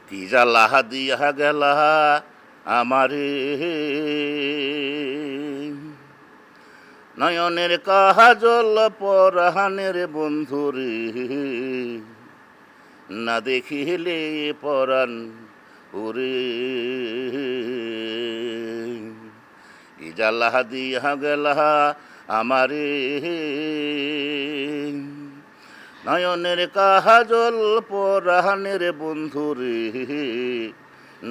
কি জ্বালা দিয়া গেলা আমারে, নয়নের কাজল পরাণের বন্ধুরে, না দেখিলে পরাণ ওরে। কি জ্বালা দিয়া গেলা আমারে, নয়নের কাজল পরাণের বন্ধুরে,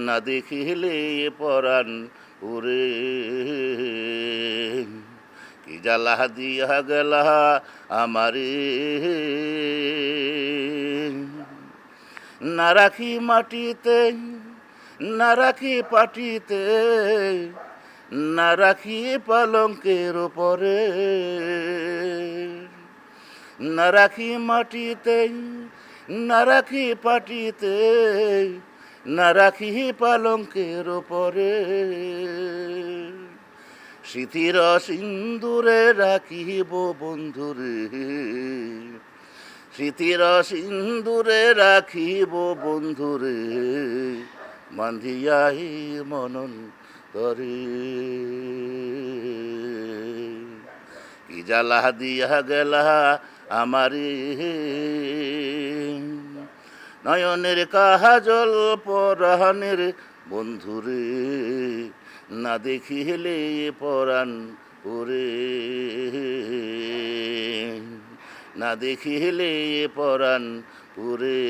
না দেখিলে পরাণ ওরে। কি জ্বালা দিয়া গেলা আমারে, না রাখি মাটিতে, না রাখি পাটিতে, না রাখি পালঙ্কের ওপরে, না রাখি মাটিতে, না রাখি পাটিতে, না রাখি পালঙ্কের ওপরে। স্মৃতির সিন্দুরে রাখিব বন্ধুরে, স্মৃতির সিন্দুরে রাখিব বন্ধুরে, বান্ধিয়াই মনন তরে। কি জ্বালা দিয়া গেলা আমারে, নয়নের কাজল পরাণের বন্ধুরে, না দেখিলে পরাণ ওরে, না দেখিলে পরাণ ওরে।